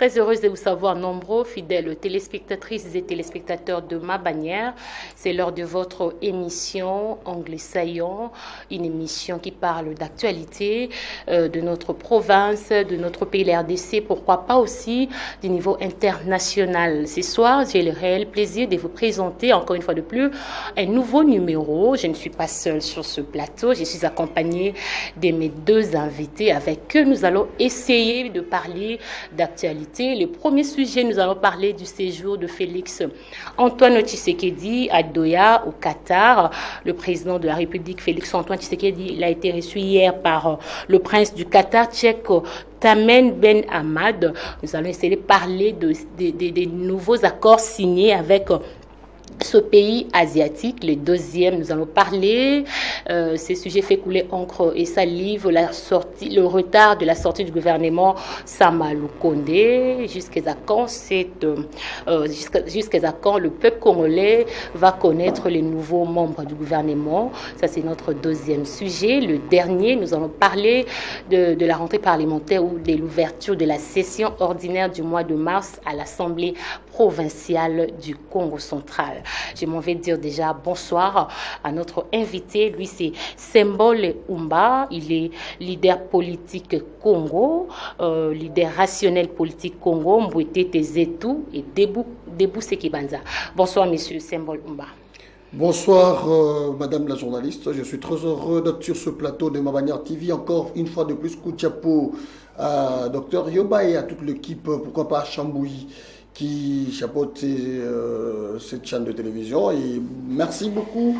Très heureuse de vous savoir nombreux, fidèles téléspectatrices et téléspectateurs de Ma Bannière. C'est l'heure de votre émission Anglais Saillant, une émission qui parle d'actualité de notre province, de notre pays, la RDC, pourquoi pas aussi du niveau international. Ce soir, j'ai le réel plaisir de vous présenter encore une fois de plus un nouveau numéro. Je ne suis pas seule sur ce plateau, je suis accompagnée de mes deux invités. Avec eux, nous allons essayer de parler d'actualité. Le premier sujet, nous allons parler du séjour de Félix Antoine Tshisekedi à Doha, au Qatar. Le président de la République, Félix Antoine Tshisekedi, il a été reçu hier par le prince du Qatar, tchèque Tamim Ben Hamad. Nous allons essayer de parler des nouveaux accords signés avec ce pays asiatique. Le deuxième, nous allons parler, ces sujets fait couler encre et salive, le retard de la sortie du gouvernement Sama Lukonde, jusqu'à quand le peuple congolais va connaître les nouveaux membres du gouvernement. Ça, c'est notre deuxième sujet. Le dernier, nous allons parler de la rentrée parlementaire ou de l'ouverture de la session ordinaire du mois de mars à l'Assemblée provinciale du Congo central. Je m'en vais dire déjà bonsoir à notre invité. Lui, c'est Sembol Umba. Il est leader politique Congo, leader rationnel politique Congo, Mbouete Tezetou et Debou Sekibanza. Bonsoir, monsieur Sembol Umba. Bonsoir, madame la journaliste. Je suis très heureux d'être sur ce plateau de Ma Bannière TV. Encore une fois de plus, coup de chapeau à Dr Yoba et à toute l'équipe, pourquoi pas à Chambouy, qui chapeaute cette chaîne de télévision. Et merci beaucoup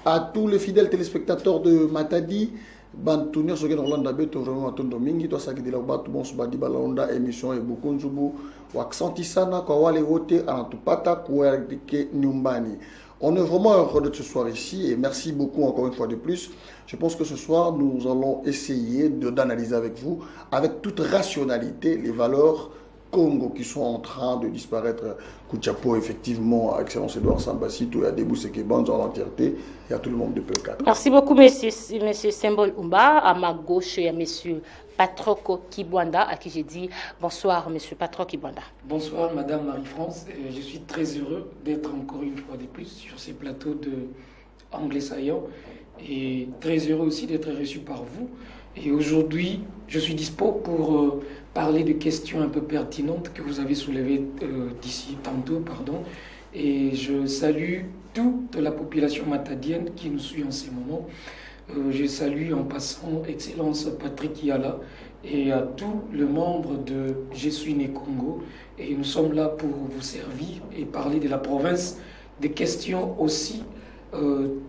à tous les fidèles téléspectateurs de Matadi. Bantunir soge Orlando Beto vraiment atondo mingi to sakidi la batu bon subadi balonda émission et beaucoup njubu waksanti sana kwa wale wote anatupata kuelekea nyumbani. On est vraiment heureux de ce soir ici et merci beaucoup encore une fois de plus. Je pense que ce soir nous allons essayer d'analyser avec vous avec toute rationalité les valeurs Congo qui sont en train de disparaître. Kouchapo, effectivement, Excellence Edouard Sambasito, il y a Debou Sekebanza en entièreté, il y a tout le monde de P4. Merci beaucoup, monsieur Sembol Umba. À ma gauche, il y a monsieur Patroko Kibwanda, à qui j'ai dit bonsoir, monsieur Patroko Kibwanda. Bonsoir, madame Marie-France. Je suis très heureux d'être encore une fois de plus sur ces plateaux de Anglais Saillant et très heureux aussi d'être reçu par vous. Et aujourd'hui, je suis dispo pour parler de questions un peu pertinentes que vous avez soulevées d'ici tantôt, Et je salue toute la population matadienne qui nous suit en ces moments. Je salue en passant Excellence Patrick Yala et à tous les membres de Je suis né Congo. Et nous sommes là pour vous servir et parler de la province, des questions aussi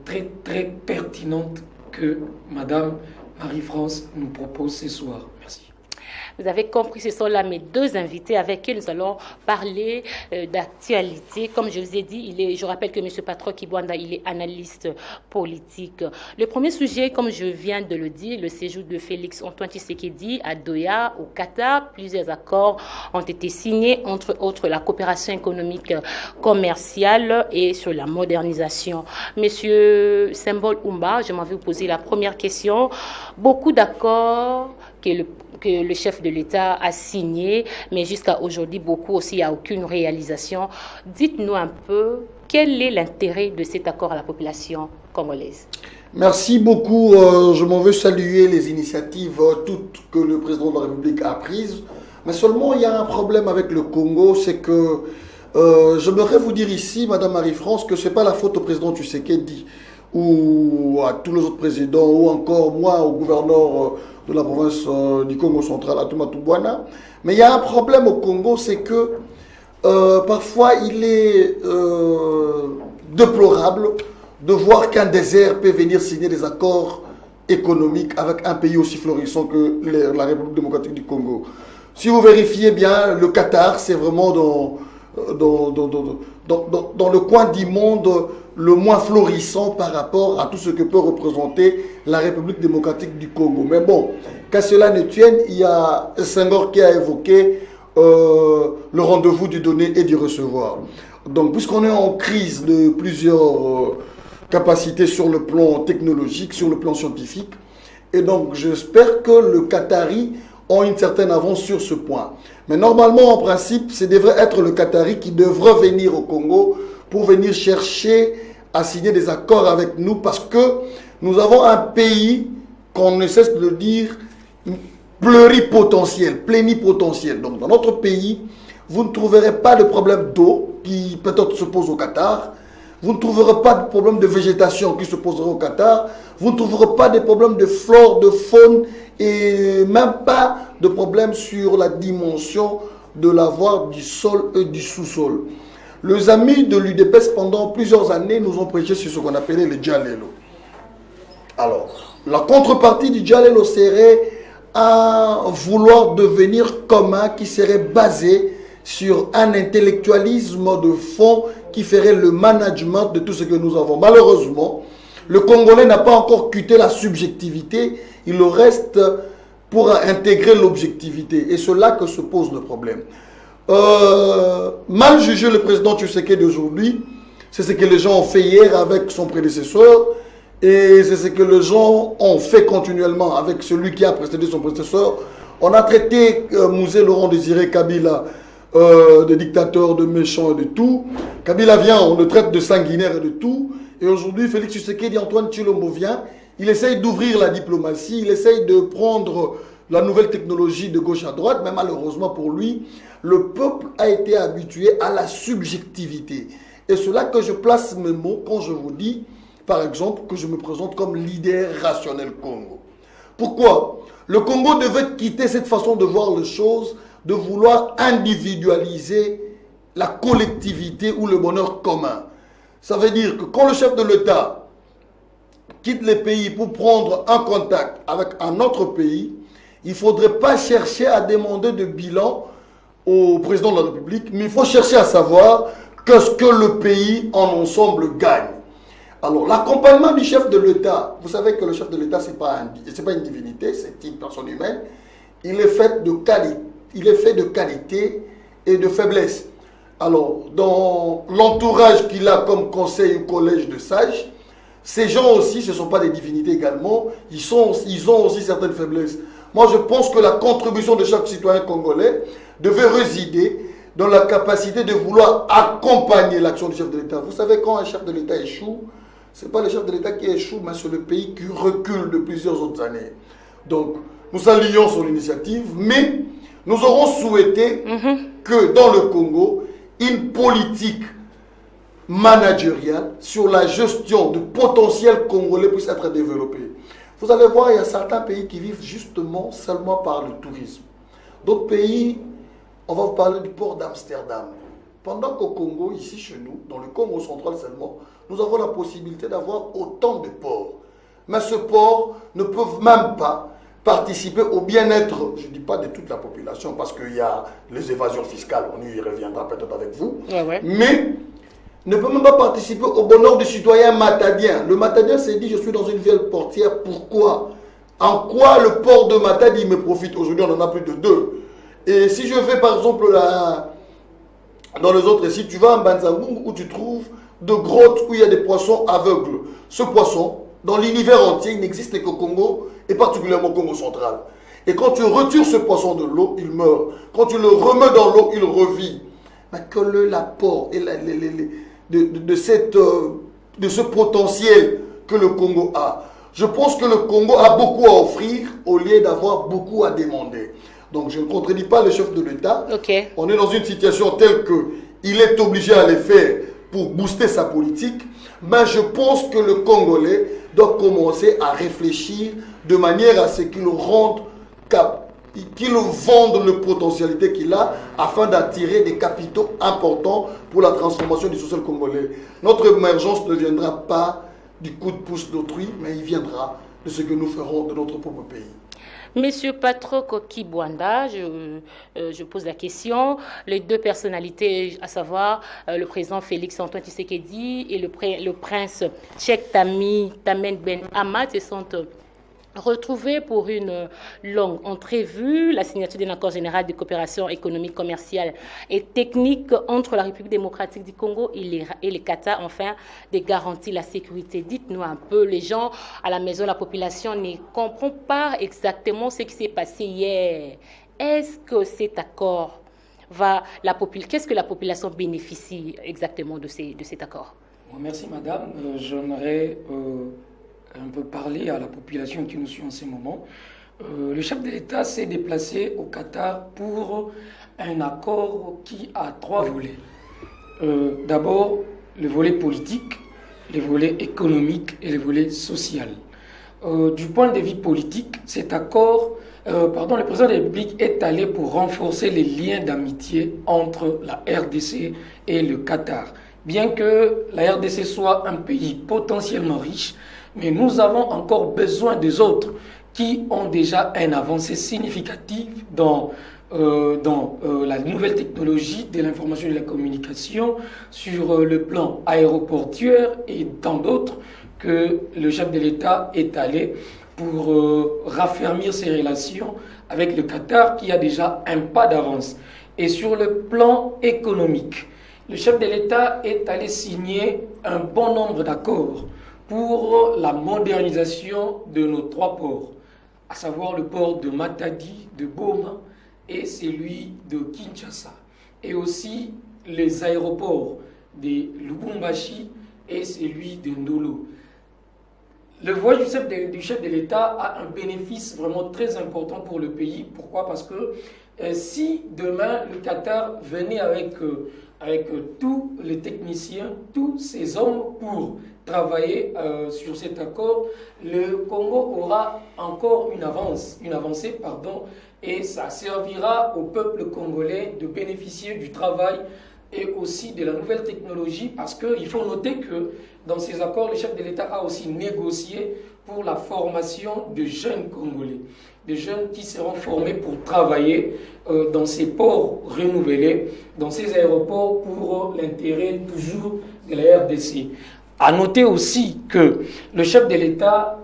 très très pertinentes que Madame Marie-France nous propose ce soir. Merci. Vous avez compris, ce sont là mes deux invités avec qui nous allons parler d'actualité. Comme je vous ai dit, je rappelle que M. Patrok Kibwanda, il est analyste politique. Le premier sujet, comme je viens de le dire, le séjour de Félix Antoine Tshisekedi à Doha, au Qatar. Plusieurs accords ont été signés, entre autres la coopération économique commerciale et sur la modernisation. Monsieur Sembol Umba, je m'en vais vous poser la première question. Beaucoup d'accords que le chef de l'État a signé, mais jusqu'à aujourd'hui, beaucoup aussi, il n'y a aucune réalisation. Dites-nous un peu, quel est l'intérêt de cet accord à la population congolaise? Merci beaucoup. Je m'en veux saluer les initiatives toutes que le président de la République a prises. Mais seulement, il y a un problème avec le Congo, c'est que j'aimerais vous dire ici, Madame Marie-France, que ce n'est pas la faute au président Tshisekedi ou à tous les autres présidents, ou encore moi, au gouverneur de la province du Congo central, à Toumatoubouana. Mais il y a un problème au Congo, c'est que parfois il est déplorable de voir qu'un désert peut venir signer des accords économiques avec un pays aussi florissant que la République démocratique du Congo. Si vous vérifiez bien, le Qatar, c'est vraiment dans le coin du monde le moins florissant par rapport à tout ce que peut représenter la République démocratique du Congo. Mais bon, qu'à cela ne tienne, il y a Senghor qui a évoqué le rendez-vous du donner et du recevoir. Donc, puisqu'on est en crise de plusieurs capacités sur le plan technologique, sur le plan scientifique, et donc j'espère que le Qatari ont une certaine avance sur ce point. Mais normalement, en principe, ce devrait être le Qatari qui devrait venir au Congo pour venir chercher à signer des accords avec nous parce que nous avons un pays, qu'on ne cesse de le dire, pluripotentiel, plénipotentiel. Donc dans notre pays, vous ne trouverez pas de problème d'eau qui peut-être se pose au Qatar. Vous ne trouverez pas de problème de végétation qui se poserait au Qatar. Vous ne trouverez pas de problème de flore, de faune et même pas de problème sur la dimension de l'avoir du sol et du sous-sol. Les amis de l'UDPS pendant plusieurs années nous ont prêché sur ce qu'on appelait le Djalelo. Alors, la contrepartie du Djalelo serait à vouloir devenir commun qui serait basé sur un intellectualisme de fond qui ferait le management de tout ce que nous avons. Malheureusement, le Congolais n'a pas encore quitté la subjectivité, il reste pour intégrer l'objectivité. Et c'est là que se pose le problème. Mal juger le président Tshisekedi d'aujourd'hui, c'est ce que les gens ont fait hier avec son prédécesseur, et c'est ce que les gens ont fait continuellement avec celui qui a précédé son prédécesseur. On a traité Mouzé Laurent Désiré Kabila de dictateur, de méchant et de tout. Kabila vient, on le traite de sanguinaire et de tout. Et aujourd'hui, Félix Tshisekedi, Antoine Tshilombo vient, il essaye d'ouvrir la diplomatie, il essaye de prendre la nouvelle technologie de gauche à droite, mais malheureusement pour lui, le peuple a été habitué à la subjectivité. Et c'est là que je place mes mots quand je vous dis, par exemple, que je me présente comme leader rationnel Congo. Pourquoi? Le Congo devait quitter cette façon de voir les choses, de vouloir individualiser la collectivité ou le bonheur commun. Ça veut dire que quand le chef de l'État quitte les pays pour prendre un contact avec un autre pays, il ne faudrait pas chercher à demander de bilan au président de la République, mais il faut chercher à savoir qu'est-ce que le pays en ensemble gagne. Alors, l'accompagnement du chef de l'État, vous savez que le chef de l'État, ce n'est pas une divinité, c'est une personne humaine. Il est fait de qualité et de faiblesse. Alors, dans l'entourage qu'il a comme conseil ou collège de sages, ces gens aussi, ce ne sont pas des divinités également, ils ont aussi certaines faiblesses. Moi, je pense que la contribution de chaque citoyen congolais devait résider dans la capacité de vouloir accompagner l'action du chef de l'État. Vous savez, quand un chef de l'État échoue, ce n'est pas le chef de l'État qui échoue, mais c'est le pays qui recule de plusieurs autres années. Donc, nous saluons son initiative, mais nous aurons souhaité que dans le Congo, une politique managériale sur la gestion du potentiel congolais puisse être développée. Vous allez voir, il y a certains pays qui vivent justement seulement par le tourisme. D'autres pays, on va vous parler du port d'Amsterdam. Pendant qu'au Congo, ici chez nous, dans le Congo central seulement, nous avons la possibilité d'avoir autant de ports. Mais ce port ne peut même pas participer au bien-être, je ne dis pas de toute la population, parce qu'il y a les évasions fiscales, on y reviendra peut-être avec vous, mais ne peut même pas participer au bonheur du citoyen matadien. Le matadien s'est dit, je suis dans une ville portière, pourquoi? En quoi le port de Matadi me profite? Aujourd'hui, on en a plus de 2. Et si je vais par exemple dans les autres sites, tu vas en Banzangung où tu trouves de grottes où il y a des poissons aveugles. Ce poisson, dans l'univers entier, il n'existe qu'au Congo, et particulièrement au Congo central. Et quand tu retires ce poisson de l'eau, il meurt. Quand tu le remets dans l'eau, il revit. Mais quel est l'apport de ce potentiel que le Congo a? Je pense que le Congo a beaucoup à offrir au lieu d'avoir beaucoup à demander. Donc je ne contredis pas le chef de l'État. On est dans une situation telle qu'il est obligé à les faire pour booster sa politique. Mais je pense que le Congolais doit commencer à réfléchir de manière à ce qu'il vende la potentialité qu'il a afin d'attirer des capitaux importants pour la transformation du social congolais. Notre émergence ne viendra pas du coup de pouce d'autrui, mais il viendra de ce que nous ferons de notre propre pays. Monsieur Patrick Kibwanda, je pose la question. Les deux personnalités, à savoir le président Félix Antoine Tshisekedi et le prince Cheikh Tamid Ben Hamad, se sont retrouver pour une longue entrevue la signature d'un accord général de coopération économique, commerciale et technique entre la République démocratique du Congo et le Qatar, enfin, de garantir la sécurité. Dites-nous un peu, les gens à la maison, la population ne comprend pas exactement ce qui s'est passé hier. Est-ce que cet accord qu'est-ce que la population bénéficie exactement de cet accord? Merci madame. J'aimerais un peu parler à la population qui nous suit en ce moment. Le chef de l'État s'est déplacé au Qatar pour un accord qui a 3 volets. D'abord, le volet politique, le volet économique et le volet social. Du point de vue politique, cet accord, le président de la République est allé pour renforcer les liens d'amitié entre la RDC et le Qatar. Bien que la RDC soit un pays potentiellement riche, mais nous avons encore besoin des autres qui ont déjà une avancée significative dans la nouvelle technologie de l'information et de la communication, sur le plan aéroportuaire et tant d'autres que le chef de l'État est allé pour raffermir ses relations avec le Qatar qui a déjà un pas d'avance. Et sur le plan économique, le chef de l'État est allé signer un bon nombre d'accords pour la modernisation de nos 3 ports, à savoir le port de Matadi, de Boma et celui de Kinshasa, et aussi les aéroports de Lubumbashi et celui de Ndolo. Le voyage du chef de l'État a un bénéfice vraiment très important pour le pays. Pourquoi? Parce que si demain le Qatar venait avec tous les techniciens, tous ces hommes pour travailler sur cet accord, le Congo aura encore une avancée, et ça servira au peuple congolais de bénéficier du travail et aussi de la nouvelle technologie, parce qu'il faut noter que dans ces accords, le chef de l'État a aussi négocié pour la formation de jeunes Congolais, des jeunes qui seront formés pour travailler dans ces ports renouvelés, dans ces aéroports pour l'intérêt toujours de la RDC. À noter aussi que le chef de l'État,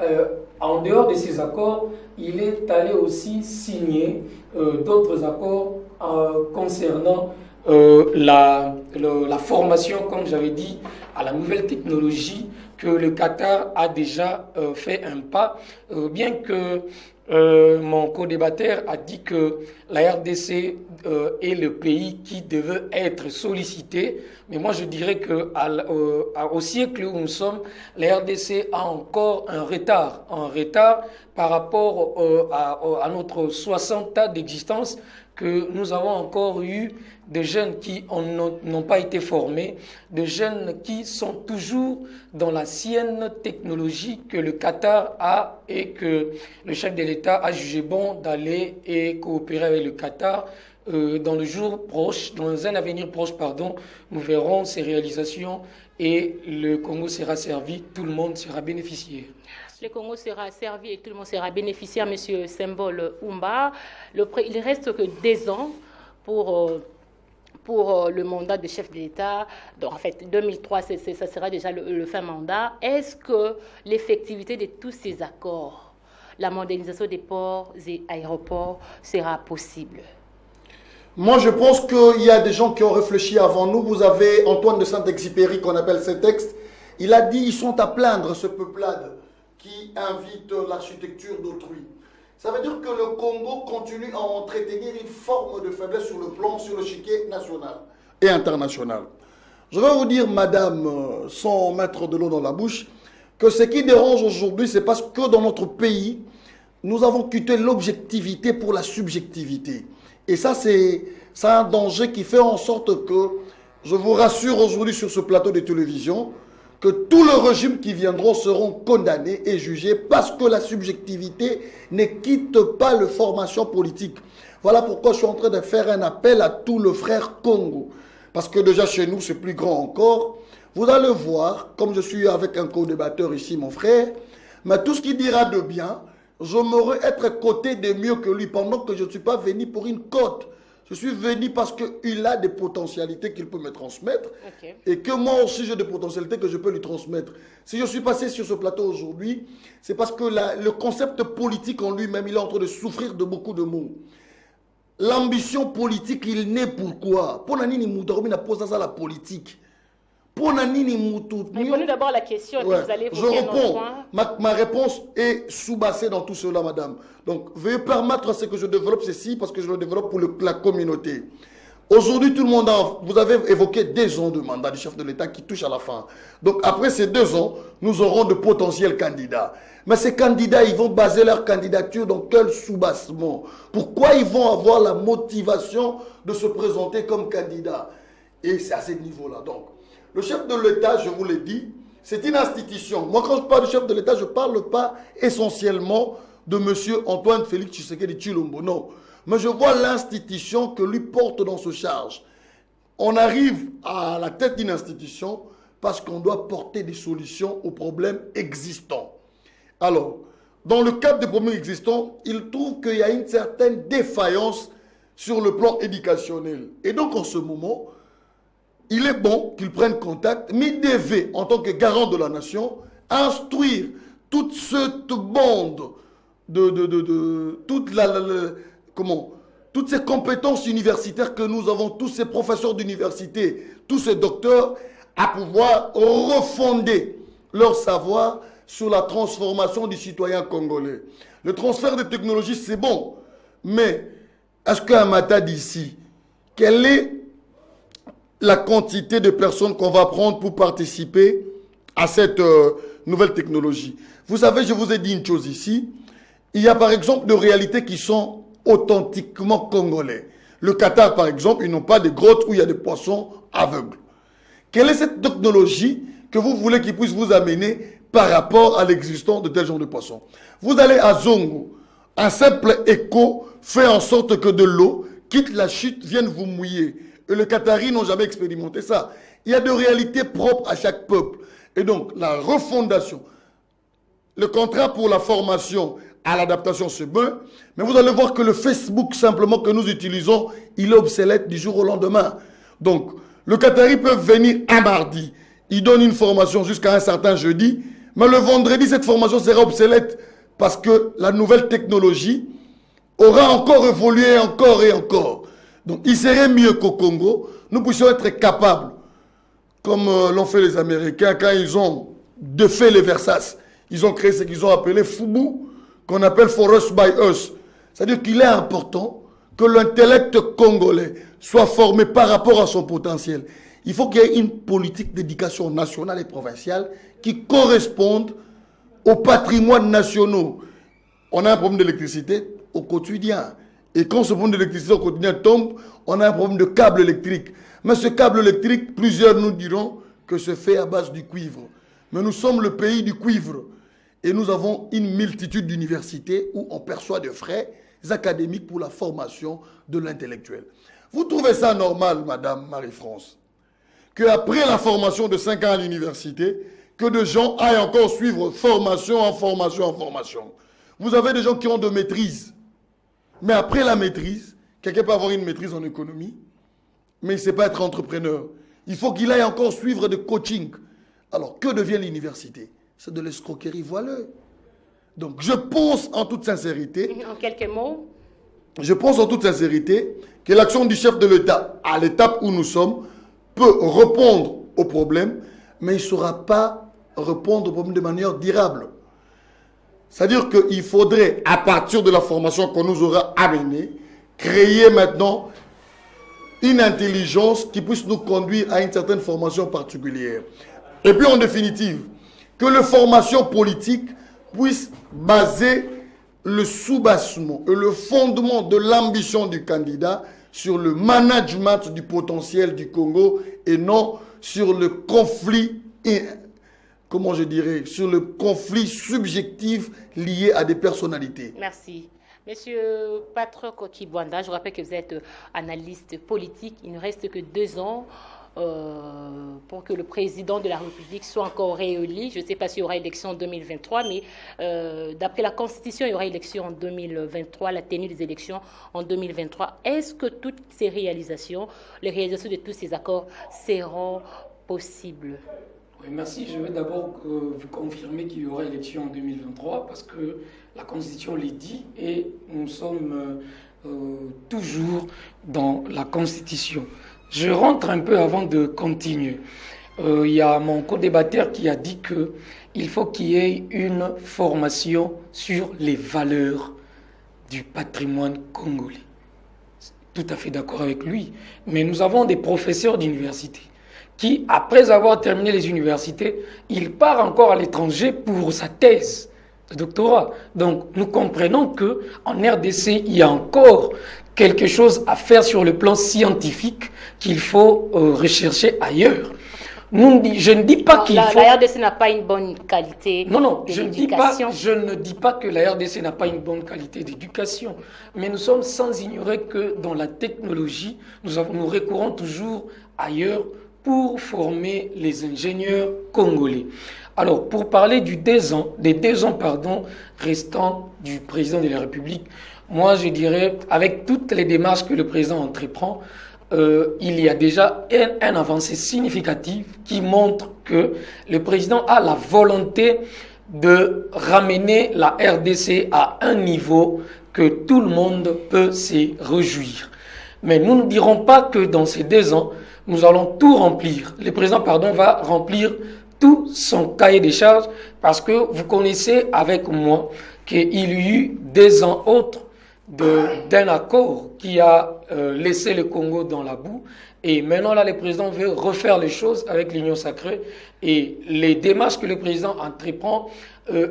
en dehors de ces accords, il est allé aussi signer d'autres accords concernant la formation, comme j'avais dit, à la nouvelle technologie, que le Qatar a déjà fait un pas, bien que mon co-débatteur a dit que la RDC est le pays qui devait être sollicité, mais moi je dirais que au siècle où nous sommes, la RDC a encore un retard par rapport à notre 60 ans d'existence, que nous avons encore eu des jeunes qui n'ont pas été formés, des jeunes qui sont toujours dans l'ancienne technologie que le Qatar a, et que le chef de l'État a jugé bon d'aller et coopérer avec le Qatar. Dans un avenir proche, nous verrons ces réalisations et le Congo sera servi, tout le monde sera bénéficiaire. Le Congo sera servi et tout le monde sera bénéficiaire, M. Symbole Oumba. Il reste que 2 ans pour le mandat de chef de l'État. Donc, en fait, 2003, ça sera déjà le fin mandat. Est-ce que l'effectivité de tous ces accords, la modernisation des ports et aéroports, sera possible? Moi, je pense qu'il y a des gens qui ont réfléchi avant nous. Vous avez Antoine de Saint-Exupéry, qu'on appelle ce texte. Il a dit, ils sont à plaindre, ce peuplade qui invite l'architecture d'autrui. Ça veut dire que le Congo continue à entretenir une forme de faiblesse sur l'échiquier national et international. Je vais vous dire, madame, sans mettre de l'eau dans la bouche, que ce qui dérange aujourd'hui, c'est parce que dans notre pays, nous avons quitté l'objectivité pour la subjectivité. Et ça, c'est un danger qui fait en sorte que, je vous rassure aujourd'hui sur ce plateau de télévision, que tous les régimes qui viendront seront condamnés et jugés parce que la subjectivité ne quitte pas la formation politique. Voilà pourquoi je suis en train de faire un appel à tous les frères Congo. Parce que déjà chez nous, c'est plus grand encore. Vous allez voir, comme je suis avec un co-débatteur ici, mon frère, mais tout ce qu'il dira de bien, j'aimerais être côté de mieux que lui pendant que je ne suis pas venu pour une cote. Je suis venu parce qu'il a des potentialités qu'il peut me transmettre. Ok. Et que moi aussi, j'ai des potentialités que je peux lui transmettre. Si je suis passé sur ce plateau aujourd'hui, c'est parce que le concept politique en lui-même, il est en train de souffrir de beaucoup de mots. L'ambition politique, il naît pourquoi? Pour Nanini Moutaroumi n'a posé ça la politique. Pour Nanini Moutou. Répondez d'abord à la question et puis vous allez Je évoquer un autre réponds. point. Ma réponse est sous-bassée dans tout cela, madame. Donc, veuillez permettre à ce que je développe ceci parce que je le développe pour la communauté. Aujourd'hui, tout le monde vous avez évoqué 2 ans de mandat du chef de l'État qui touche à la fin. Donc, après ces 2 ans, nous aurons de potentiels candidats. Mais ces candidats, ils vont baser leur candidature dans quel sous-bassement? Pourquoi ils vont avoir la motivation de se présenter comme candidat? Et c'est à ce niveau-là. Donc, le chef de l'État, je vous l'ai dit, c'est une institution. Moi, quand je parle du chef de l'État, je ne parle pas essentiellement de M. Antoine Félix Tshisekedi Tshilombo. Non. Mais je vois l'institution que lui porte dans ce charge. On arrive à la tête d'une institution parce qu'on doit porter des solutions aux problèmes existants. Alors, dans le cadre des problèmes existants, il trouve qu'il y a une certaine défaillance sur le plan éducationnel. Et donc, en ce moment, il est bon qu'il prenne contact, mais il devait, en tant que garant de la nation, instruire toute cette bande toutes ces compétences universitaires que nous avons, tous ces professeurs d'université, tous ces docteurs, à pouvoir refonder leur savoir sur la transformation du citoyen congolais. Le transfert de technologies, c'est bon, mais est-ce qu'un matin d'ici, quelle est la quantité de personnes qu'on va prendre pour participer à cette nouvelle technologie? Vous savez, je vous ai dit une chose ici. Il y a par exemple des réalités qui sont authentiquement congolais. Le Qatar, par exemple, ils n'ont pas de grottes où il y a des poissons aveugles. Quelle est cette technologie que vous voulez qu'ils puissent vous amener par rapport à l'existence de tel genre de poissons? Vous allez à Zongo, un simple écho fait en sorte que de l'eau quitte la chute, vienne vous mouiller. Et les Qataris n'ont jamais expérimenté ça. Il y a des réalités propres à chaque peuple. Et donc, la refondation, le contrat pour la formation à l'adaptation, c'est bon. Mais vous allez voir que le Facebook, simplement, que nous utilisons, il est obsolète du jour au lendemain. Donc, le Qatari peut venir un mardi. Il donne une formation jusqu'à un certain jeudi. Mais le vendredi, cette formation sera obsolète parce que la nouvelle technologie aura encore évolué encore et encore. Donc, il serait mieux qu'au Congo, nous puissions être capables, comme l'ont fait les Américains quand ils ont défait les Versaces. Ils ont créé ce qu'ils ont appelé FUBU, qu'on appelle For Us by Us. C'est-à-dire qu'il est important que l'intellect congolais soit formé par rapport à son potentiel. Il faut qu'il y ait une politique d'éducation nationale et provinciale qui corresponde aux patrimoines nationaux. On a un problème d'électricité au quotidien. Et quand ce problème d'électricité au quotidien tombe, on a un problème de câble électrique. Mais ce câble électrique, plusieurs nous diront que c'est fait à base du cuivre. Mais nous sommes le pays du cuivre. Et nous avons une multitude d'universités où on perçoit des frais académiques pour la formation de l'intellectuel. Vous trouvez ça normal, Madame Marie-France, qu'après la formation de 5 ans à l'université, que des gens aillent encore suivre formation en formation en formation? Vous avez des gens qui ont de maîtrise. Mais après la maîtrise, quelqu'un peut avoir une maîtrise en économie, mais il ne sait pas être entrepreneur. Il faut qu'il aille encore suivre des coachings. Alors, que devient l'université? C'est de l'escroquerie voileuse. Donc, je pense en toute sincérité... En quelques mots? Je pense en toute sincérité que l'action du chef de l'État, à l'étape où nous sommes, peut répondre aux problèmes, mais il ne saura pas répondre aux problèmes de manière durable. C'est-à-dire qu'il faudrait, à partir de la formation qu'on nous aura amenée, créer maintenant une intelligence qui puisse nous conduire à une certaine formation particulière. Et puis, en définitive, que la formation politique puisse baser le soubassement et le fondement de l'ambition du candidat sur le management du potentiel du Congo et non sur le conflit, comment je dirais, sur le conflit subjectif lié à des personnalités. Merci. Monsieur Patrick Okibwanda, je rappelle que vous êtes analyste politique. Il ne reste que 2 ans pour que le président de la République soit encore réélu. Je ne sais pas s'il y aura élection en 2023, mais d'après la Constitution, il y aura élection en 2023, la tenue des élections en 2023. Est-ce que toutes ces réalisations, les réalisations de tous ces accords seront possibles? Oui, merci. Je vais d'abord vous confirmer qu'il y aura élection en 2023 parce que la Constitution l'est dit et nous sommes toujours dans la Constitution. Je rentre un peu avant de continuer. Il y a mon co-débatteur qui a dit qu'il faut qu'il y ait une formation sur les valeurs du patrimoine congolais. Tout à fait d'accord avec lui. Mais nous avons des professeurs d'université qui, après avoir terminé les universités, il part encore à l'étranger pour sa thèse de doctorat. Donc nous comprenons qu'en RDC, il y a encore quelque chose à faire sur le plan scientifique qu'il faut rechercher ailleurs. Je ne dis pas qu'il faut... La RDC n'a pas une bonne qualité d'éducation. Je ne dis pas que la RDC n'a pas une bonne qualité d'éducation, mais nous sommes sans ignorer que dans la technologie, nous recourons toujours ailleurs pour former les ingénieurs congolais. Alors, pour parler des 2 ans restants du président de la République, moi je dirais, avec toutes les démarches que le président entreprend, il y a déjà un avancée significative qui montre que le président a la volonté de ramener la RDC à un niveau que tout le monde peut se réjouir. Mais nous ne dirons pas que dans ces 2 ans, nous allons tout remplir. Le président, va remplir tout son cahier des charges parce que vous connaissez avec moi qu'il y a eu 2 ans autres d'un accord qui a laissé le Congo dans la boue. Et maintenant, là, le président veut refaire les choses avec l'Union sacrée. Et les démarches que le président entreprend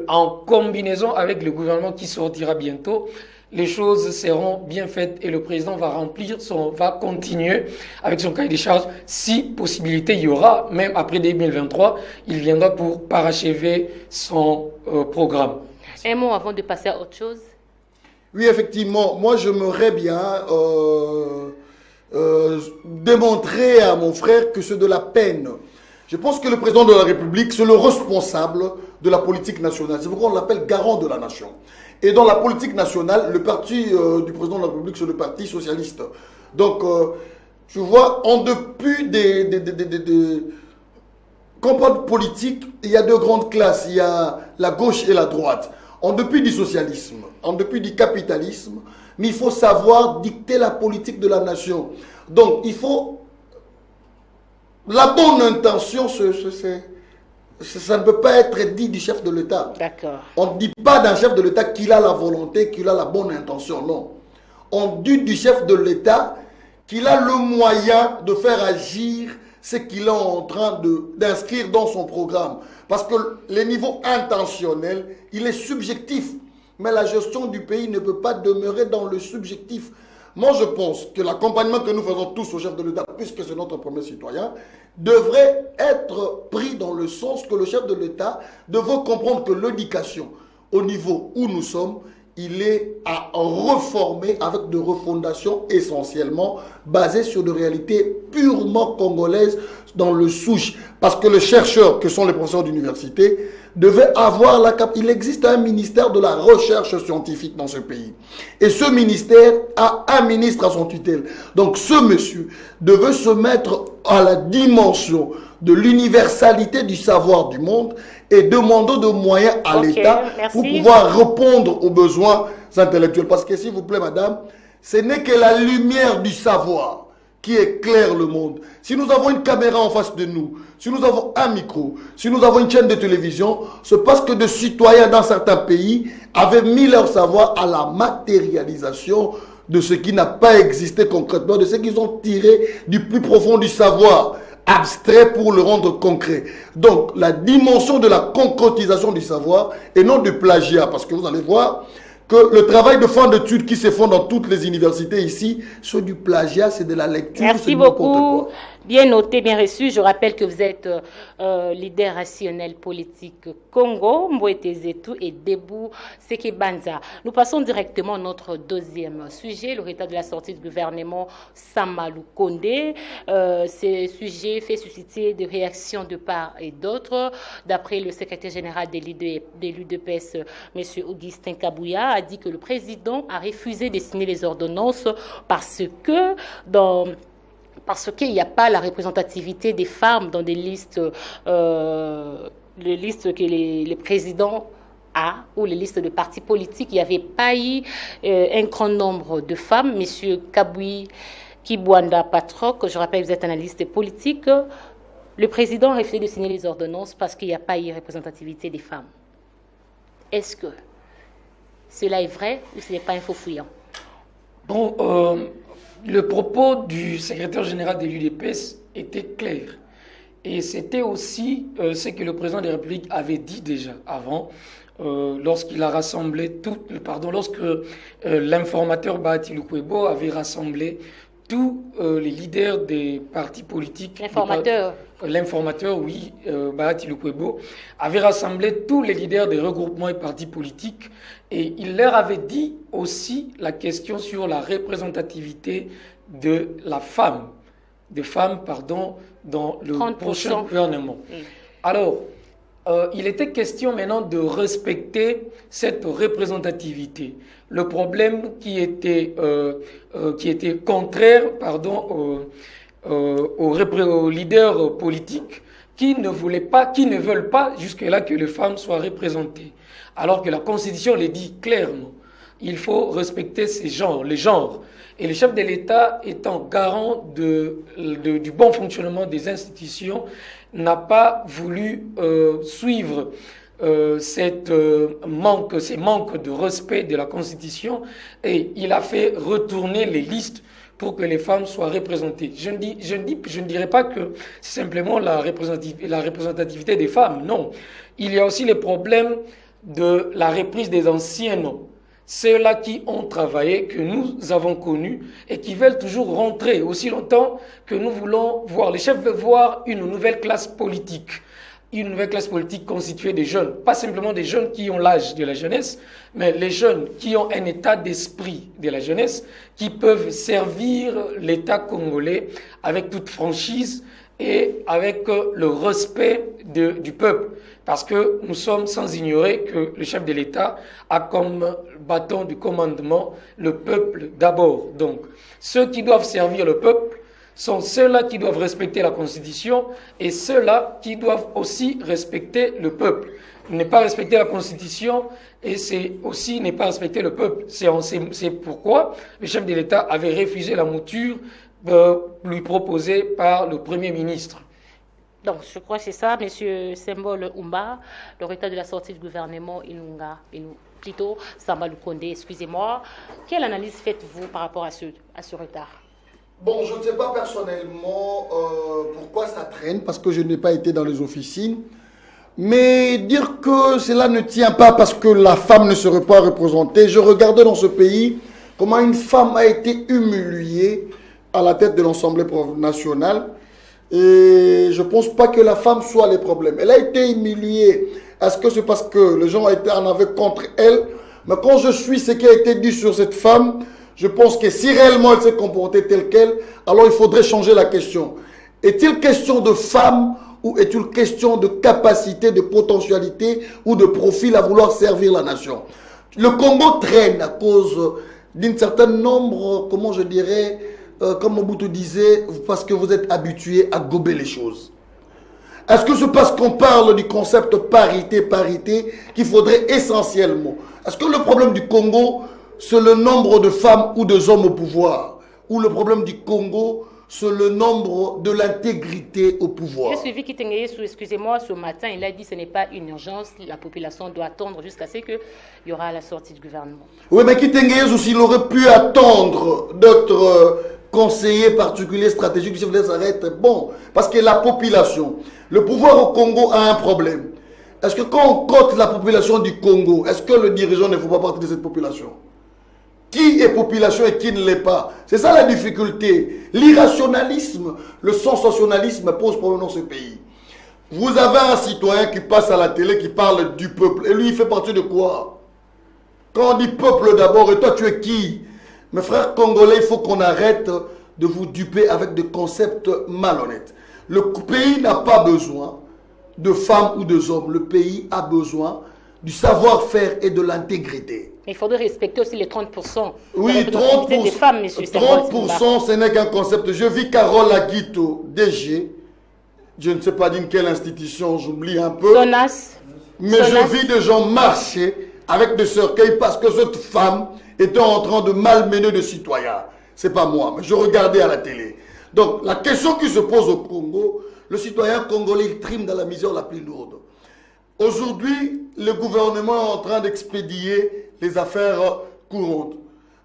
en combinaison avec le gouvernement qui sortira bientôt, les choses seront bien faites et le président va continuer avec son cahier des charges. Si possibilité il y aura, même après 2023, il viendra pour parachever son programme. Un mot avant de passer à autre chose. Oui, effectivement, moi j'aimerais bien démontrer à mon frère que c'est de la peine. Je pense que le président de la République, c'est le responsable de la politique nationale. C'est pourquoi on l'appelle garant de la nation. Et dans la politique nationale, le parti du président de la République, c'est le parti socialiste. Donc, tu vois, en dépit des campagnes politiques, il y a 2 grandes classes. Il y a la gauche et la droite. En dépit du socialisme, en dépit du capitalisme, mais il faut savoir dicter la politique de la nation. Donc, il faut... La bonne intention, ça ne peut pas être dit du chef de l'État. D'accord. On ne dit pas d'un chef de l'État qu'il a la volonté, qu'il a la bonne intention, non. On dit du chef de l'État qu'il a le moyen de faire agir ce qu'il est en train d'inscrire dans son programme. Parce que le niveau intentionnel, il est subjectif. Mais la gestion du pays ne peut pas demeurer dans le subjectif. Moi, je pense que l'accompagnement que nous faisons tous au chef de l'État, puisque c'est notre premier citoyen, devrait être pris dans le sens que le chef de l'État devrait comprendre que l'éducation, au niveau où nous sommes, il est à reformer avec des refondations essentiellement basées sur des réalités purement congolaises dans le souche. Parce que les chercheurs, que sont les professeurs d'université, devaient avoir la capacité. Il existe un ministère de la recherche scientifique dans ce pays. Et ce ministère a un ministre à son tutelle. Donc ce monsieur devait se mettre à la dimension de l'universalité du savoir du monde et demander de moyens à l'État pour pouvoir répondre aux besoins intellectuels. Parce que, s'il vous plaît, madame, ce n'est que la lumière du savoir qui éclaire le monde. Si nous avons une caméra en face de nous, si nous avons un micro, si nous avons une chaîne de télévision, c'est parce que des citoyens dans certains pays avaient mis leur savoir à la matérialisation de ce qui n'a pas existé concrètement, de ce qu'ils ont tiré du plus profond du savoir abstrait pour le rendre concret. Donc, la dimension de la concrétisation du savoir et non du plagiat, parce que vous allez voir que le travail de fin d'études qui se font dans toutes les universités ici, c'est du plagiat, c'est de la lecture, c'est Merci beaucoup. Bien noté, bien reçu. Je rappelle que vous êtes leader rationnel politique Congo, Mboete Zetou et Debout Sekebanza. Nous passons directement à notre deuxième sujet, le retard de la sortie du gouvernement Samalou Kondé. Ce sujet fait susciter des réactions de part et d'autre. D'après le secrétaire général de l'UDPS, M. Augustin Kabouya, a dit que le président a refusé de signer les ordonnances parce qu'il n'y a pas la représentativité des femmes dans des listes, les listes que les présidents a, ou les listes de partis politiques. Il n'y avait pas eu un grand nombre de femmes. Monsieur Kaboui Kibwanda Patrok, je rappelle, vous êtes analyste politique. Le président a refusé de signer les ordonnances parce qu'il n'y a pas eu représentativité des femmes. Est-ce que cela est vrai ou ce n'est pas un faux fouillant? Bon, le propos du secrétaire général de l'UDPS était clair. Et c'était aussi ce que le président de la République avait dit déjà avant, lorsqu'il a rassemblé lorsque l'informateur Bahati Lukwebo avait rassemblé tous les leaders des partis politiques. L'informateur, oui, Bahati Lukwebo, avait rassemblé tous les leaders des regroupements et partis politiques et il leur avait dit aussi la question sur la représentativité de la femme, dans le prochain gouvernement. Alors, il était question maintenant de respecter cette représentativité. Le problème qui était contraire, aux leaders politiques qui ne veulent pas jusque-là que les femmes soient représentées. Alors que la Constitution les dit clairement. Il faut respecter les genres. Et le chef de l'État, étant garant du bon fonctionnement des institutions, n'a pas voulu suivre ces manques de respect de la Constitution et il a fait retourner les listes pour que les femmes soient représentées. Je ne dirais pas que c'est simplement la représentativité des femmes, non. Il y a aussi les problèmes de la reprise des anciens noms. Ceux-là qui ont travaillé, que nous avons connus et qui veulent toujours rentrer aussi longtemps que nous voulons voir. Les chefs veulent voir une nouvelle classe politique. Une nouvelle classe politique constituée de jeunes. Pas simplement des jeunes qui ont l'âge de la jeunesse, mais les jeunes qui ont un état d'esprit de la jeunesse, qui peuvent servir l'État congolais avec toute franchise et avec le respect du peuple. Parce que nous sommes sans ignorer que le chef de l'État a comme bâton du commandement le peuple d'abord. Donc, ceux qui doivent servir le peuple sont ceux-là qui doivent respecter la Constitution et ceux-là qui doivent aussi respecter le peuple. Ne pas respecter la Constitution et c'est aussi ne pas respecter le peuple. C'est pourquoi le chef de l'État avait refusé la mouture lui proposée par le Premier ministre. Donc, je crois que c'est ça, M. Sembol Oumba, le retard de la sortie du gouvernement plutôt Samalou Kondé, excusez-moi. Quelle analyse faites-vous par rapport à ce retard? Bon, je ne sais pas personnellement pourquoi ça traîne, parce que je n'ai pas été dans les officines. Mais dire que cela ne tient pas parce que la femme ne serait pas représentée, je regardais dans ce pays comment une femme a été humiliée à la tête de l'Assemblée nationale. Et je ne pense pas que la femme soit le problème. Elle a été humiliée. Est-ce que c'est parce que les gens en avaient contre elle? Mais quand je suis ce qui a été dit sur cette femme, je pense que si réellement elle s'est comportée telle qu'elle, alors il faudrait changer la question. Est-il question de femme ou est-il question de capacité, de potentialité ou de profil à vouloir servir la nation? Le Congo traîne à cause d'un certain nombre, comment je dirais, comme Mobutu disait, parce que vous êtes habitué à gober les choses. Est-ce que c'est parce qu'on parle du concept parité qu'il faudrait essentiellement? Est-ce que le problème du Congo, c'est le nombre de femmes ou de hommes au pouvoir? Ou le problème du Congo, c'est le nombre de l'intégrité au pouvoir? J'ai suivi Kitengeyesou, excusez-moi, ce matin, il a dit que ce n'est pas une urgence, la population doit attendre jusqu'à ce qu'il y aura la sortie du gouvernement. Oui, mais Kitengeyesou, s'il aurait pu attendre d'autres conseiller particulier stratégique, je vous laisse arrêter. Bon, parce que la population, le pouvoir au Congo a un problème. Est-ce que quand on compte la population du Congo, est-ce que le dirigeant ne fait pas partie de cette population? qui est population et qui ne l'est pas. C'est ça la difficulté. L'irrationalisme, le sensationnalisme pose problème dans ce pays. Vous avez un citoyen qui passe à la télé, qui parle du peuple. Et lui, il fait partie de quoi? Quand on dit peuple d'abord, et toi, tu es qui? Mes frères congolais, il faut qu'on arrête de vous duper avec des concepts malhonnêtes. Le pays n'a pas besoin de femmes ou de hommes. Le pays a besoin du savoir-faire et de l'intégrité. Mais il faudrait respecter aussi les 30%. Oui, la représentativité des femmes, monsieur. 30%, ce n'est qu'un concept. Je vis Carole Aguito, DG. Je ne sais pas d'une quelle institution, j'oublie un peu. Sonas. Mais je vis des gens marcher avec des cercueils parce que cette femme était en train de malmener des citoyens. C'est pas moi, mais je regardais à la télé. Donc, la question qui se pose au Congo, le citoyen congolais, il trime dans la misère la plus lourde. Aujourd'hui, le gouvernement est en train d'expédier les affaires courantes.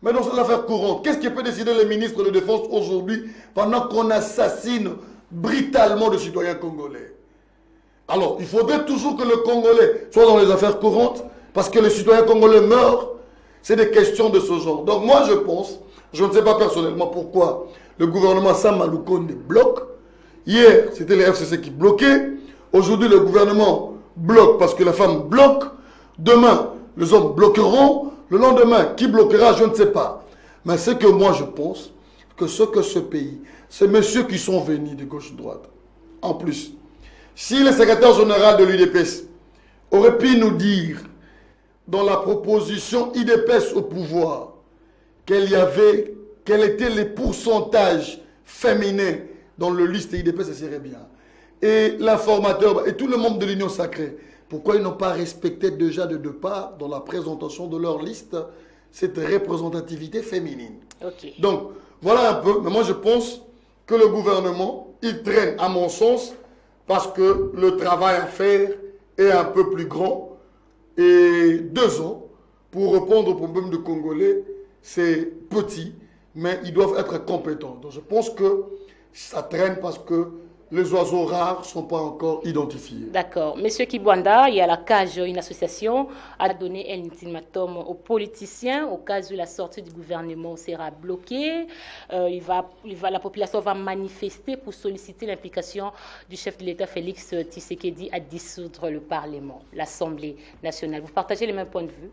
Mais dans ces affaires courantes, qu'est-ce qui peut décider le ministre de Défense aujourd'hui pendant qu'on assassine brutalement des citoyens congolais? Alors, il faudrait toujours que le Congolais soit dans les affaires courantes parce que les citoyens congolais meurent. C'est des questions de ce genre. Donc moi, je pense, je ne sais pas personnellement pourquoi le gouvernement Sama Lukonde bloque. Hier, c'était les FCC qui bloquaient. Aujourd'hui, le gouvernement bloque parce que la femme bloque. Demain, les hommes bloqueront. Le lendemain, qui bloquera, je ne sais pas. Mais c'est que moi, je pense que ce pays, ces messieurs qui sont venus de gauche-droite, en plus, si le secrétaire général de l'UDPS aurait pu nous dire, dans la proposition UDPS au pouvoir, quels étaient les pourcentages féminins dans le liste UDPS, ça serait bien. Et l'informateur, et tout le membre de l'Union sacrée, pourquoi ils n'ont pas respecté déjà de deux parts, dans la présentation de leur liste, cette représentativité féminine? Donc, voilà un peu. Mais moi, je pense que le gouvernement, il traîne, à mon sens, parce que le travail à faire est un peu plus grand. Et 2 ans, pour répondre aux problèmes de Congolais, c'est petit, mais ils doivent être compétents. Donc je pense que ça traîne parce que les oiseaux rares ne sont pas encore identifiés. D'accord. Monsieur Kibwanda, il y a la CAGE, une association, a donné un ultimatum aux politiciens au cas où la sortie du gouvernement sera bloquée. La population va manifester pour solliciter l'implication du chef de l'État, Félix Tshisekedi, à dissoudre le Parlement, l'Assemblée nationale. Vous partagez les mêmes points de vue?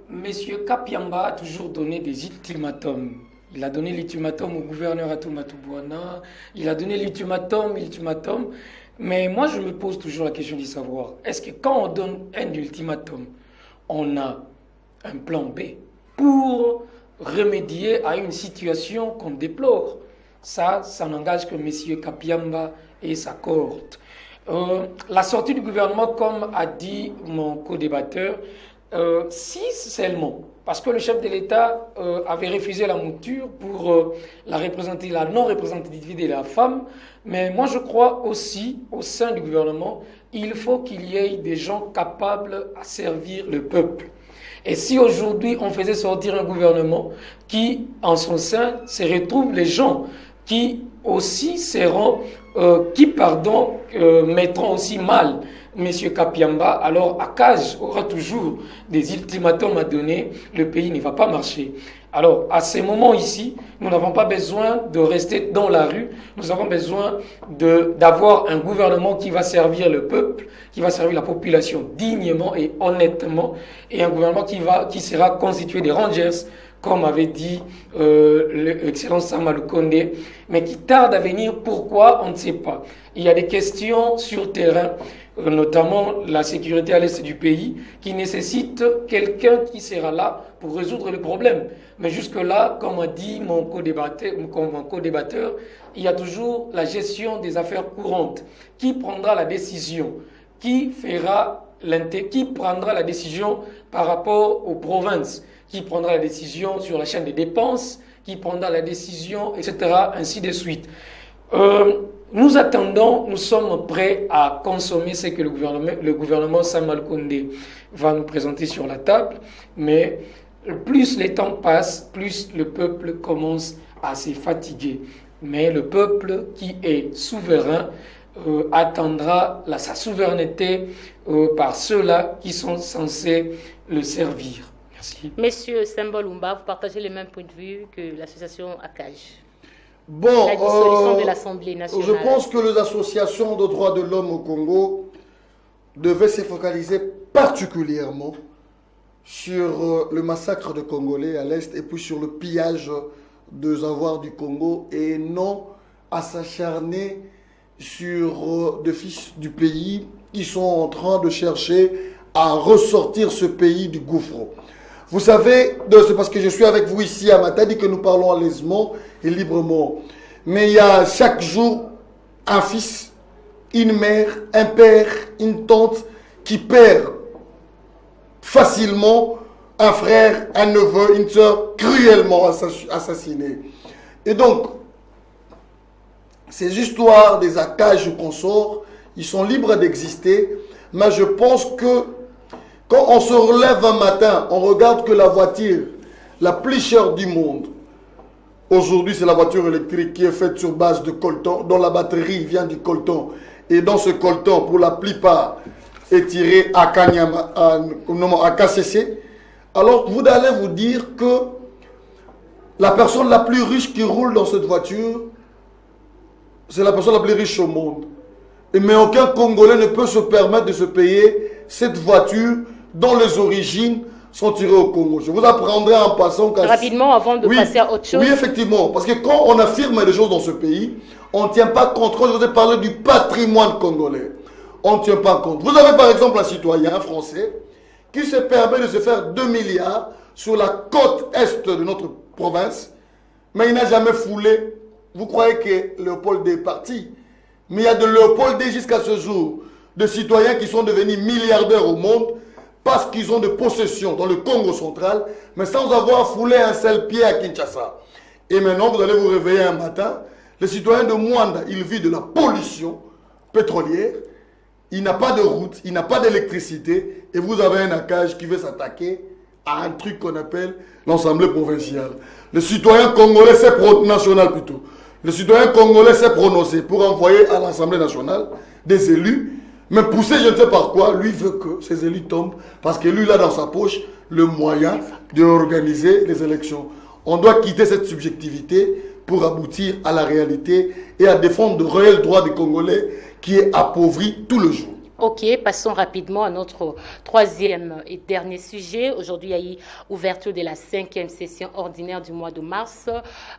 Monsieur Kapiamba a toujours donné des ultimatums. Il a donné l'ultimatum au gouverneur Atumatu Bouana. Il a donné l'ultimatum. Mais moi, je me pose toujours la question de savoir, est-ce que quand on donne un ultimatum, on a un plan B pour remédier à une situation qu'on déplore? Ça n'engage que M. Kapiamba et sa cohorte. La sortie du gouvernement, comme a dit mon co-débatteur, si seulement, parce que le chef de l'État avait refusé la mouture pour la non-représentativité de la femme, mais moi je crois aussi, au sein du gouvernement, il faut qu'il y ait des gens capables à servir le peuple. Et si aujourd'hui on faisait sortir un gouvernement qui, en son sein, se retrouvent les gens qui aussi mettront aussi mal M. Kapiamba, alors Akaj aura toujours des ultimatums à donner, le pays ne va pas marcher. Alors, à ces moments ici, nous n'avons pas besoin de rester dans la rue, nous avons besoin d'avoir un gouvernement qui va servir le peuple, qui va servir la population dignement et honnêtement, et un gouvernement qui sera constitué des rangers, comme avait dit l'excellent Sama Lukonde, mais qui tarde à venir. Pourquoi? On ne sait pas. Il y a des questions sur terrain, notamment la sécurité à l'est du pays, qui nécessite quelqu'un qui sera là pour résoudre le problème. Mais jusque-là, comme a dit mon co-débatteur, il y a toujours la gestion des affaires courantes. Qui prendra la décision? Qui prendra la décision par rapport aux provinces? Qui prendra la décision sur la chaîne des dépenses? Qui prendra la décision, etc., ainsi de suite. Nous attendons, nous sommes prêts à consommer ce que le gouvernement Sama Lukonde va nous présenter sur la table, mais plus les temps passent, plus le peuple commence à se fatiguer. Mais le peuple qui est souverain attendra sa souveraineté par ceux-là qui sont censés le servir. Merci. Monsieur Sembol Oumba, vous partagez les mêmes points de vue que l'association ACAJ. Bon, La dissolution de l'Assemblée nationale. je pense que les associations de droits de l'homme au Congo devaient se focaliser particulièrement sur le massacre de Congolais à l'Est et puis sur le pillage des avoirs du Congo et non à s'acharner sur des fils du pays qui sont en train de chercher à ressortir ce pays du gouffre. Vous savez, c'est parce que je suis avec vous ici à Matadi que nous parlons aisément et librement. Mais il y a chaque jour un fils, une mère, un père, une tante qui perd facilement un frère, un neveu, une soeur cruellement assassinés. Et donc, ces histoires des ACAJ ou consorts, ils sont libres d'exister, mais je pense que quand on se relève un matin, on regarde que la voiture la plus chère du monde, aujourd'hui c'est la voiture électrique qui est faite sur base de coltan, dont la batterie vient du coltan. Et dans ce coltan, pour la plupart, est tiré à Kanyama, à KCC. Alors vous allez vous dire que la personne la plus riche qui roule dans cette voiture, c'est la personne la plus riche au monde. Mais aucun Congolais ne peut se permettre de se payer cette voiture dont les origines sont tirées au Congo. Je vous apprendrai en passant... Rapidement, avant de passer à autre chose. Oui, effectivement. Parce que quand on affirme des choses dans ce pays, on ne tient pas compte. Quand je vous ai parlé du patrimoine congolais, on ne tient pas compte. Vous avez par exemple un citoyen français qui se permet de se faire 2 milliards sur la côte est de notre province, mais il n'a jamais foulé. Vous croyez que Léopold est parti? Mais il y a de Léopold jusqu'à ce jour de citoyens qui sont devenus milliardaires au monde parce qu'ils ont des possessions dans le Congo central, mais sans avoir foulé un seul pied à Kinshasa. Et maintenant, vous allez vous réveiller un matin, le citoyen de Mwanda, il vit de la pollution pétrolière, il n'a pas de route, il n'a pas d'électricité, et vous avez un ACAJ qui veut s'attaquer à un truc qu'on appelle l'Assemblée provinciale. Le citoyen congolais national plutôt. Le citoyen congolais s'est prononcé pour envoyer à l'Assemblée nationale des élus, mais poussé je ne sais par quoi, lui veut que ces élus tombent, parce que lui, il a dans sa poche le moyen d'organiser les élections. On doit quitter cette subjectivité pour aboutir à la réalité et à défendre de réels droits des Congolais qui est appauvri tout le jour. Ok, passons rapidement à notre troisième et dernier sujet. Aujourd'hui, il y a eu ouverture de la 5e session ordinaire du mois de mars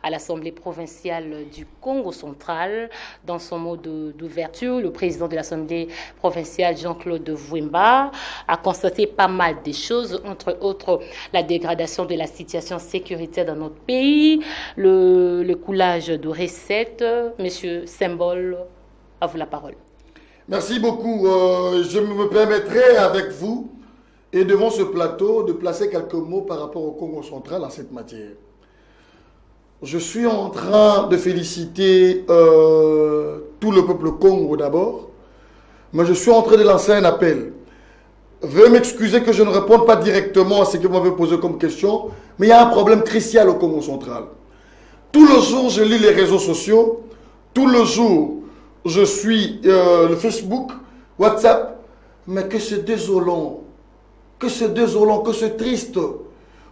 à l'Assemblée provinciale du Congo central. Dans son mot d'ouverture, le président de l'Assemblée provinciale, Jean-Claude Vouemba, a constaté pas mal de choses, entre autres la dégradation de la situation sécuritaire dans notre pays, le coulage de recettes. Monsieur Sembol, à vous la parole. Merci beaucoup. Je me permettrai avec vous et devant ce plateau de placer quelques mots par rapport au Congo central en cette matière. Je suis en train de féliciter tout le peuple Congo d'abord, mais je suis en train de lancer un appel. Veuillez m'excuser que je ne réponde pas directement à ce que vous m'avez posé comme question, mais il y a un problème crucial au Congo central. Tout le jour, je lis les réseaux sociaux, tout le jour, je suis le Facebook, WhatsApp, mais que c'est désolant, que c'est triste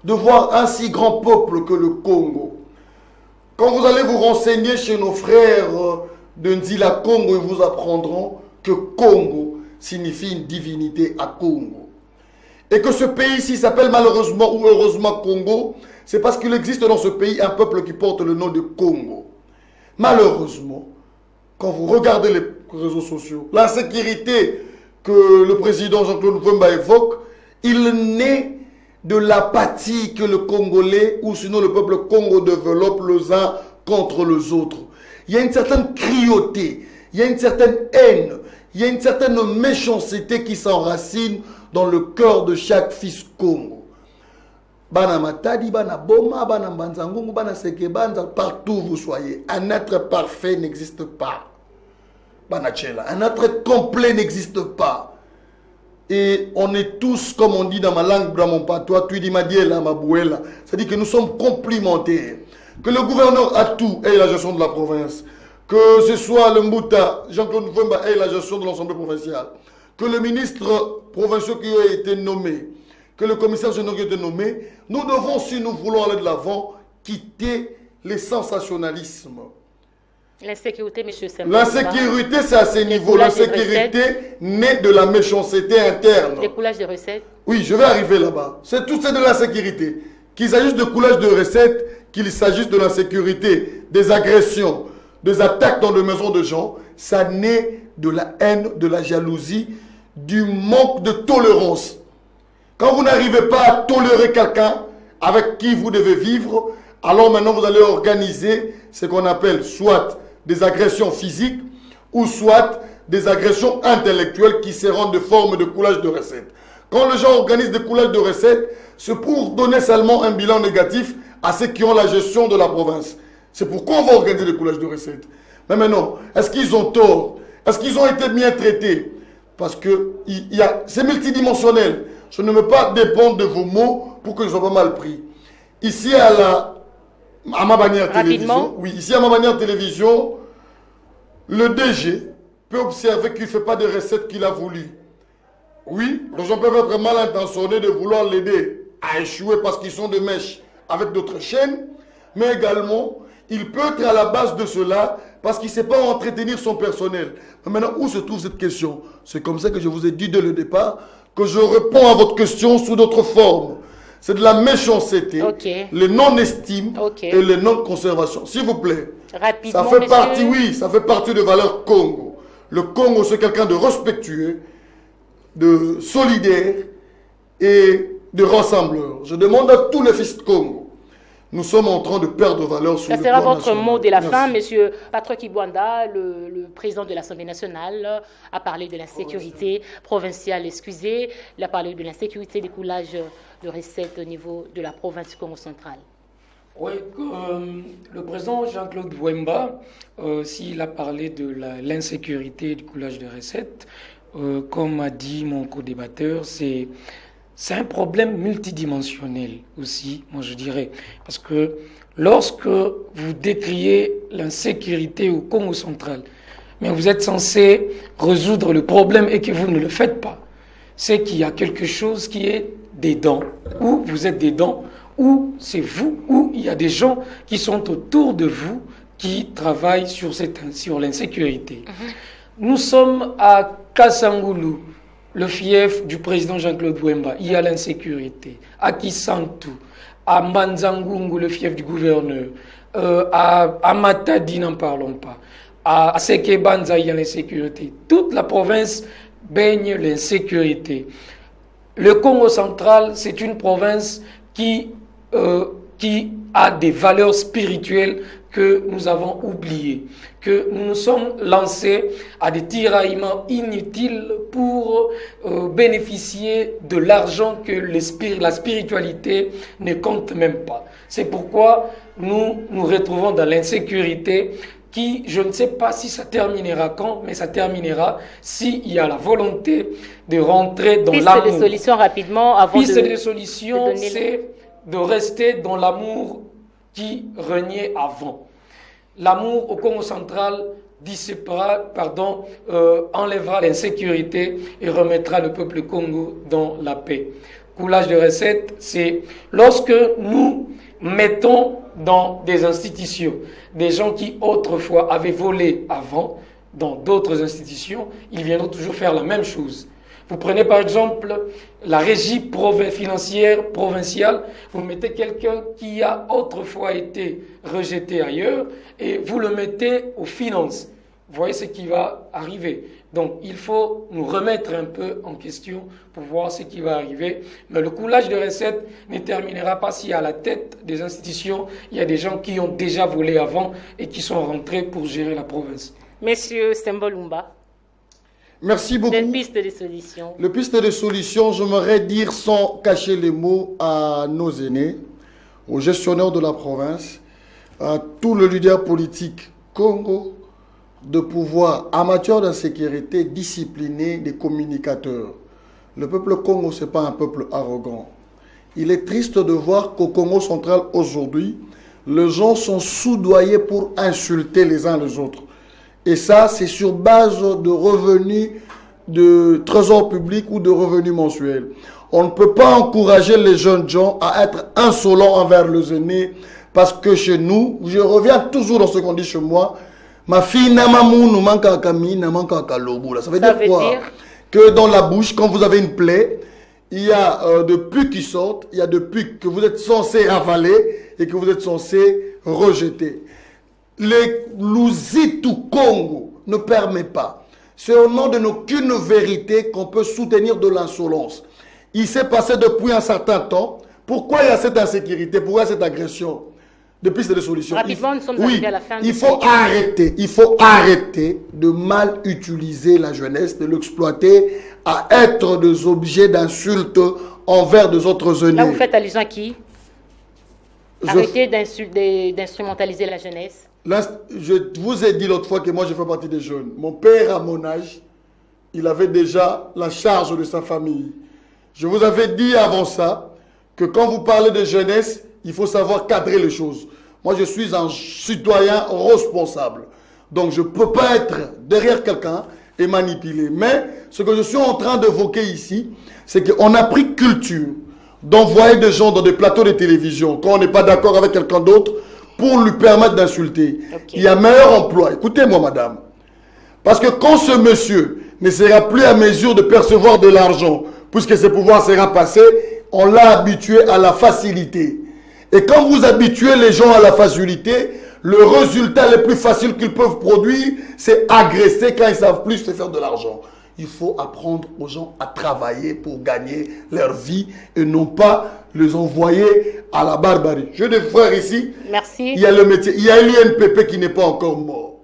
de voir un si grand peuple que le Congo. Quand vous allez vous renseigner chez nos frères de Nzila Congo, ils vous apprendront que Congo signifie une divinité à Congo. Et que ce pays-ci s'appelle malheureusement ou heureusement Congo, c'est parce qu'il existe dans ce pays un peuple qui porte le nom de Congo. Malheureusement, quand vous regardez les réseaux sociaux, l'insécurité que le président Jean-Claude Vouemba évoque, il naît de l'apathie que le Congolais, ou sinon le peuple Congo développe les uns contre les autres. Il y a une certaine cruauté, il y a une certaine haine, il y a une certaine méchanceté qui s'enracine dans le cœur de chaque fils Congo. Bana Matadi, Bana Boma, Bana Mbanzangungu, Bana Sekebanza, partout où vous soyez, un être parfait n'existe pas. Un être complet n'existe pas. Et on est tous, comme on dit dans ma langue, dans mon patois, c'est-à-dire que nous sommes complémentaires. Que le gouverneur Atou ait la gestion de la province, que ce soit le Mbouta, Jean-Claude Vouemba ait la gestion de l'Assemblée provinciale, que le ministre provincial qui a été nommé, que le commissaire général de nommé, nous devons, si nous voulons aller de l'avant, quitter les sensationnalismes. L'insécurité, M. Sembo. L'insécurité, c'est à ce niveau. L'insécurité naît de la méchanceté interne. Des coulages de recettes. Oui, je vais arriver là-bas. C'est tout ça de l'insécurité. Qu'il s'agisse de coulage de recettes, qu'il s'agisse de l'insécurité, des agressions, des attaques dans les maisons de gens, ça naît de la haine, de la jalousie, du manque de tolérance. Quand vous n'arrivez pas à tolérer quelqu'un avec qui vous devez vivre, alors maintenant vous allez organiser ce qu'on appelle soit des agressions physiques ou soit des agressions intellectuelles qui seront de forme de coulage de recettes. Quand les gens organisent des coulages de recettes, c'est pour donner seulement un bilan négatif à ceux qui ont la gestion de la province. C'est pourquoi on va organiser des coulages de recettes. Mais maintenant, est-ce qu'ils ont tort? Est-ce qu'ils ont été bien traités? Parce que c'est multidimensionnel. Je ne veux pas dépendre de vos mots pour que je sois pas mal pris. Ici à ma bannière télévision, oui, ici à ma bannière télévision, le DG peut observer qu'il ne fait pas des recettes qu'il a voulu. Oui, les gens peuvent être mal intentionnés de vouloir l'aider à échouer parce qu'ils sont de mèche avec d'autres chaînes, mais également, il peut être à la base de cela parce qu'il ne sait pas entretenir son personnel. Mais maintenant, où se trouve cette question? C'est comme ça que je vous ai dit dès le départ que je réponds à votre question sous d'autres formes. C'est de la méchanceté, le non-estime et le non-conservation. S'il vous plaît, rapidement, ça fait partie, oui, ça fait partie de valeurs Congo. Le Congo, c'est quelqu'un de respectueux, de solidaire et de rassembleur. Je demande à tous les fils de Congo. Nous sommes en train de perdre valeur sur le plan national. Ça sera votre mot de la fin, Monsieur Patrick Ibwanda, le président de l'Assemblée nationale, a parlé de l'insécurité provinciale, excusez. Il a parlé de l'insécurité des coulages de recettes au niveau de la province du Congo central. Oui, le président Jean-Claude Bouemba, s'il a parlé de l'insécurité du coulage de recettes, comme a dit mon co-débatteur, c'est un problème multidimensionnel aussi, moi je dirais. Parce que lorsque vous décriez l'insécurité au Congo central, mais vous êtes censé résoudre le problème et que vous ne le faites pas, c'est qu'il y a quelque chose qui est dedans, ou vous êtes dedans, ou c'est vous, ou il y a des gens qui sont autour de vous qui travaillent sur l'insécurité. Nous sommes à Kassangoulou, le fief du président Jean-Claude Bouemba. Il y a l'insécurité. À Kisantu, à Mbanzangungu, le fief du gouverneur, à Matadi, n'en parlons pas. À Sekebanza, il y a l'insécurité. Toute la province baigne l'insécurité. Le Congo central, c'est une province qui a des valeurs spirituelles que nous avons oubliées, que nous nous sommes lancés à des tiraillements inutiles pour bénéficier de l'argent que la spiritualité ne compte même pas. C'est pourquoi nous nous retrouvons dans l'insécurité qui, je ne sais pas si ça terminera quand, mais ça terminera s'il y a la volonté de rentrer dans l'amour. Piste de solution rapidement avant Piste de solution, c'est de rester dans l'amour qui régnait avant. L'amour au Congo central enlèvera l'insécurité et remettra le peuple Congo dans la paix. Coulage de recettes, c'est lorsque nous mettons dans des institutions des gens qui autrefois avaient volé avant, dans d'autres institutions, ils viendront toujours faire la même chose. Vous prenez par exemple la régie financière provinciale, vous mettez quelqu'un qui a autrefois été rejeté ailleurs et vous le mettez aux finances. Vous voyez ce qui va arriver. Donc il faut nous remettre un peu en question pour voir ce qui va arriver. Mais le coulage de recettes ne terminera pas si à la tête des institutions, il y a des gens qui ont déjà volé avant et qui sont rentrés pour gérer la province. Monsieur Sembo Lumba. Merci beaucoup. Les pistes de solutions. Les pistes de solutions, j'aimerais dire sans cacher les mots à nos aînés, aux gestionnaires de la province, à tous les leaders politiques Congo, de pouvoir, en matière d'insécurité, discipliner des communicateurs. Le peuple Congo, ce n'est pas un peuple arrogant. Il est triste de voir qu'au Congo central, aujourd'hui, les gens sont soudoyés pour insulter les uns les autres. Et ça, c'est sur base de revenus de trésor public ou de revenus mensuels. On ne peut pas encourager les jeunes gens à être insolents envers les aînés, parce que chez nous, je reviens toujours dans ce qu'on dit chez moi, ma fille n'a pas manque à Camille, n'a manque à Kaloboula. Ça veut dire quoi? Que dans la bouche, quand vous avez une plaie, il y a de pus qui sortent, il y a de pus que vous êtes censé avaler et que vous êtes censé rejeter. Les Luzitu Congo ne permet pas. C'est au nom de aucune vérité qu'on peut soutenir de l'insolence. Il s'est passé depuis un certain temps. Pourquoi il y a cette insécurité? Pourquoi cette agression? Depuis, c'est des solutions. Rapidement, nous sommes arrivés à la fin. Il faut arrêter de mal utiliser la jeunesse, de l'exploiter à être des objets d'insultes envers des autres aînés. Là, vous faites allusion à qui? Arrêtez d'instrumentaliser la jeunesse. Là, je vous ai dit l'autre fois que moi, je fais partie des jeunes. Mon père, à mon âge, il avait déjà la charge de sa famille. Je vous avais dit avant ça que quand vous parlez de jeunesse, il faut savoir cadrer les choses. Moi, je suis un citoyen responsable. Donc, je ne peux pas être derrière quelqu'un et manipuler. Mais ce que je suis en train d'évoquer ici, c'est qu'on a pris culture d'envoyer des gens dans des plateaux de télévision quand on n'est pas d'accord avec quelqu'un d'autre pour lui permettre d'insulter. Okay. Il y a meilleur emploi. Écoutez-moi, madame. Parce que quand ce monsieur ne sera plus à mesure de percevoir de l'argent, puisque ses pouvoirs seront passés, on l'a habitué à la facilité. Et quand vous habituez les gens à la facilité, le résultat le plus facile qu'ils peuvent produire, c'est agresser quand ils ne savent plus se faire de l'argent. Il faut apprendre aux gens à travailler pour gagner leur vie et non pas les envoyer à la barbarie. J'ai des frères ici. Merci. Il y a le métier. Il y a l'INPP qui n'est pas encore mort.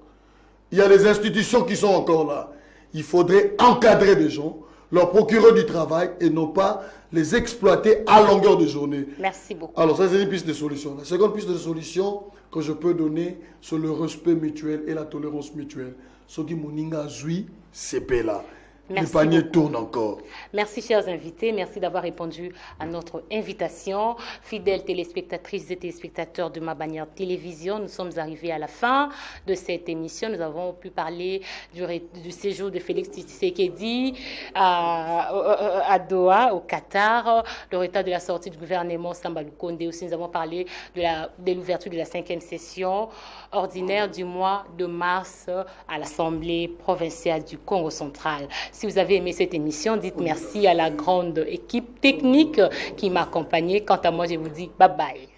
Il y a les institutions qui sont encore là. Il faudrait encadrer des gens, leur procurer du travail et non pas les exploiter à longueur de journée. Merci beaucoup. Alors, ça, c'est une piste de solution. La seconde piste de solution que je peux donner, c'est le respect mutuel et la tolérance mutuelle. Ce qui moninga zui, c'est là. Le panier tourne encore. Merci, chers invités. Merci d'avoir répondu à notre invitation. Fidèles téléspectatrices et téléspectateurs de Ma Bannière Télévision, nous sommes arrivés à la fin de cette émission. Nous avons pu parler du séjour de Félix Tshisekedi à Doha, au Qatar, le retard de la sortie du gouvernement Samba Lukonde. Aussi, nous avons parlé de l'ouverture de la 5e session ordinaire du mois de mars à l'Assemblée provinciale du Congo central. Si vous avez aimé cette émission, dites merci à la grande équipe technique qui m'a accompagné. Quant à moi, je vous dis bye bye.